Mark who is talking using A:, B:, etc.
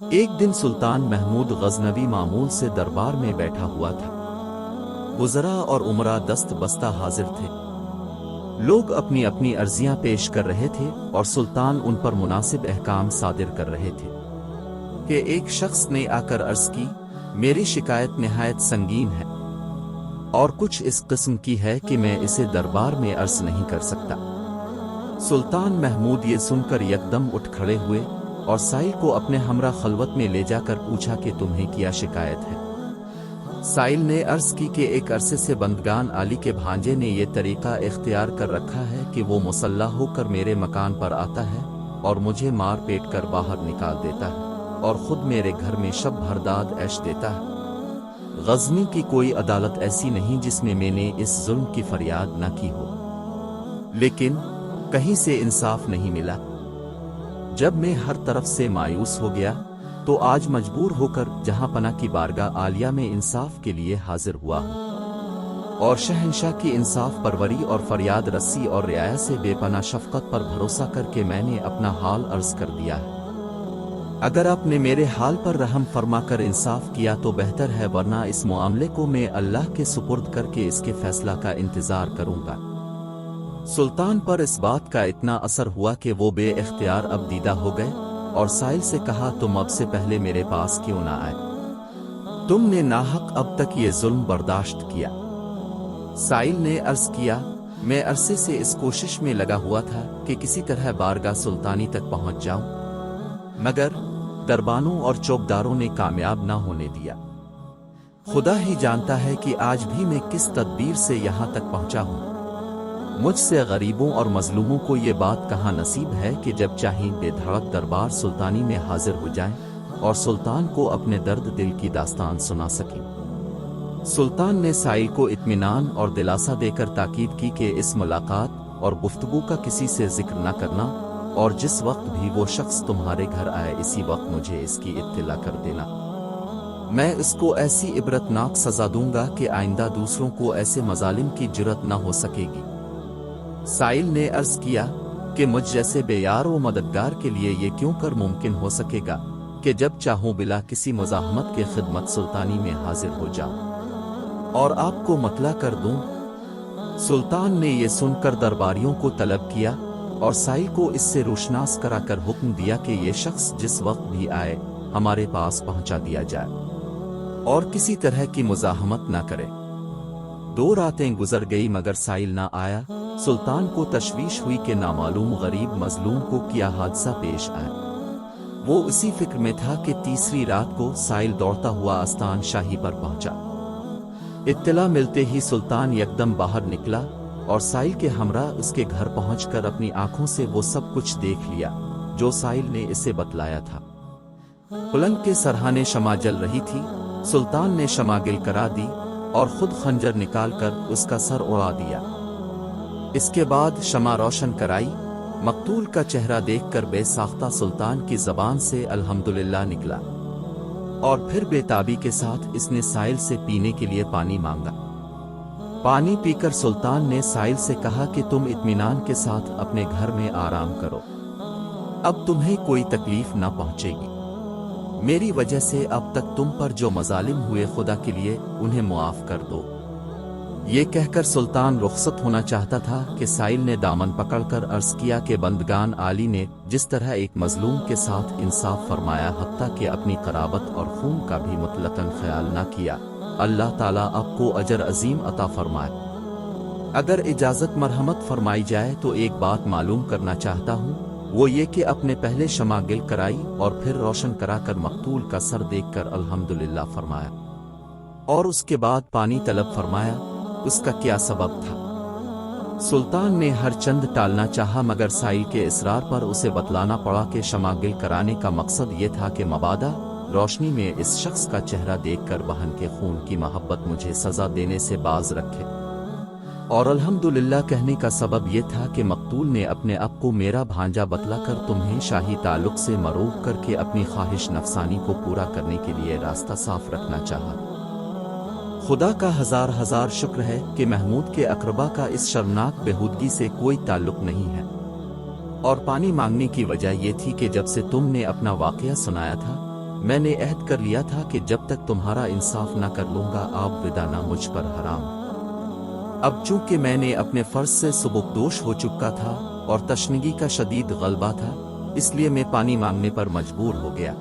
A: ایک دن سلطان محمود غزنوی معمول سے دربار میں بیٹھا ہوا تھا۔ وزراء اور امراء دست بستہ حاضر تھے۔ لوگ اپنی اپنی عرضیاں پیش کر رہے تھے اور سلطان ان پر مناسب احکام صادر کر رہے تھے کہ ایک شخص نے آ کر عرض کی، میری شکایت نہایت سنگین ہے اور کچھ اس قسم کی ہے کہ میں اسے دربار میں عرض نہیں کر سکتا۔ سلطان محمود یہ سن کر یکدم اٹھ کھڑے ہوئے اور سائل کو اپنے ہمراہ خلوت میں لے جا کر پوچھا کہ تمہیں کیا شکایت ہے؟ سائل نے عرض کی کہ ایک عرصے سے بندگان عالی کے بھانجے نے یہ طریقہ اختیار کر رکھا ہے کہ وہ مسلح ہو کر میرے مکان پر آتا ہے اور مجھے مار پیٹ کر باہر نکال دیتا ہے اور خود میرے گھر میں شب بھر داد عیش دیتا ہے۔ غزنی کی کوئی عدالت ایسی نہیں جس میں میں نے اس ظلم کی فریاد نہ کی ہو، لیکن کہیں سے انصاف نہیں ملا۔ جب میں ہر طرف سے مایوس ہو گیا تو آج مجبور ہو کر جہاں پناہ کی بارگاہ عالیہ میں انصاف کے لیے حاضر ہوا ہوں اور شہنشاہ کی انصاف پروری اور فریاد رسی اور رعایا سے بے پناہ شفقت پر بھروسہ کر کے میں نے اپنا حال عرض کر دیا ہے۔ اگر آپ نے میرے حال پر رحم فرما کر انصاف کیا تو بہتر ہے، ورنہ اس معاملے کو میں اللہ کے سپرد کر کے اس کے فیصلہ کا انتظار کروں گا۔ سلطان پر اس بات کا اتنا اثر ہوا کہ وہ بے اختیار اب دیدہ ہو گئے اور سائل سے کہا، تم اب سے پہلے میرے پاس کیوں نہ آئے؟ تم نے ناحق اب تک یہ ظلم برداشت کیا۔ سائل نے عرض کیا، میں عرصے سے اس کوشش میں لگا ہوا تھا کہ کسی طرح بارگاہ سلطانی تک پہنچ جاؤں، مگر دربانوں اور چوکیداروں نے کامیاب نہ ہونے دیا۔ خدا ہی جانتا ہے کہ آج بھی میں کس تدبیر سے یہاں تک پہنچا ہوں۔ مجھ سے غریبوں اور مظلوموں کو یہ بات کہاں نصیب ہے کہ جب چاہیں بے دھڑک دربار سلطانی میں حاضر ہو جائیں اور سلطان کو اپنے درد دل کی داستان سنا سکیں۔ سلطان نے سائل کو اطمینان اور دلاسا دے کر تاکید کی کہ اس ملاقات اور گفتگو کا کسی سے ذکر نہ کرنا، اور جس وقت بھی وہ شخص تمہارے گھر آئے اسی وقت مجھے اس کی اطلاع کر دینا۔ میں اس کو ایسی عبرتناک سزا دوں گا کہ آئندہ دوسروں کو ایسے مظالم کی جرت نہ ہو سکے گی۔ سائل نے عرض کیا کہ مجھ جیسے بے یار و مددگار کے لیے یہ کیوں کر ممکن ہو سکے گا کہ جب چاہوں بلا کسی مزاحمت کے خدمت سلطانی میں حاضر ہو جاؤں اور آپ کو مطلع کر دوں۔ سلطان نے یہ سن کر درباریوں کو طلب کیا اور سائل کو اس سے روشناس کرا کر حکم دیا کہ یہ شخص جس وقت بھی آئے ہمارے پاس پہنچا دیا جائے اور کسی طرح کی مزاحمت نہ کرے۔ 2 راتیں گزر گئی مگر سائل نہ آیا۔ سلطان کو تشویش ہوئی کہ نامعلوم غریب مظلوم کو کیا حادثہ پیش آیا۔ وہ اسی فکر میں تھا کہ تیسری رات کو سائل دوڑتا ہوا آستان شاہی پر پہنچا۔ اطلاع ملتے ہی سلطان یکدم باہر نکلا اور سائل کے ہمراہ اس کے گھر پہنچ کر اپنی آنکھوں سے وہ سب کچھ دیکھ لیا جو سائل نے اسے بتلایا تھا۔ پلنگ کے سرہانے شمع جل رہی تھی۔ سلطان نے شمع گل کرا دی اور خود خنجر نکال کر اس کا سر اڑا دیا۔ اس کے بعد شمع روشن کرائی۔ مقتول کا چہرہ دیکھ کر بے ساختہ سلطان کی زبان سے الحمدللہ نکلا اور پھر بے تابی کے ساتھ اس نے سائل سے پینے کے لیے پانی مانگا۔ پانی پی کر سلطان نے سائل سے کہا کہ تم اطمینان کے ساتھ اپنے گھر میں آرام کرو، اب تمہیں کوئی تکلیف نہ پہنچے گی۔ میری وجہ سے اب تک تم پر جو مظالم ہوئے خدا کے لیے انہیں معاف کر دو۔ یہ کہہ کر سلطان رخصت ہونا چاہتا تھا کہ سائل نے دامن پکڑ کر عرض کیا کہ بندگان عالی نے جس طرح ایک مظلوم کے ساتھ انصاف فرمایا، حتیٰ کہ اپنی قرابت اور خون کا بھی مطلقاً خیال نہ کیا، اللہ تعالیٰ آپ کو اجر عظیم عطا فرمائے۔ اگر اجازت مرحمت فرمائی جائے تو ایک بات معلوم کرنا چاہتا ہوں، وہ یہ کہ اپنے پہلے شمع گل کرائی اور پھر روشن کرا کر مقتول کا سر دیکھ کر الحمدللہ فرمایا اور اس کے بعد پانی طلب فرمایا، اس کا کیا سبب تھا؟ سلطان نے ہر چند ٹالنا چاہا مگر سائل کے اصرار پر اسے بتلانا پڑا کہ شمع گل کرانے کا مقصد یہ تھا کہ مبادا روشنی میں اس شخص کا چہرہ دیکھ کر بہن کے خون کی محبت مجھے سزا دینے سے باز رکھے، اور الحمدللہ کہنے کا سبب یہ تھا کہ مقتول نے اپنے آپ کو میرا بھانجا بتلا کر تمہیں شاہی تعلق سے مروب کر کے اپنی خواہش نفسانی کو پورا کرنے کے لیے راستہ صاف رکھنا چاہا۔ خدا کا ہزار ہزار شکر ہے کہ محمود کے اقربا کا اس شرمناک بےہودگی سے کوئی تعلق نہیں ہے، اور پانی مانگنے کی وجہ یہ تھی کہ جب سے تم نے اپنا واقعہ سنایا تھا میں نے عہد کر لیا تھا کہ جب تک تمہارا انصاف نہ کر لوں گا آب ودانا مجھ پر حرام۔ اب چونکہ میں نے اپنے فرض سے سبکدوش ہو چکا تھا اور تشنگی کا شدید غلبہ تھا، اس لیے میں پانی مانگنے پر مجبور ہو گیا۔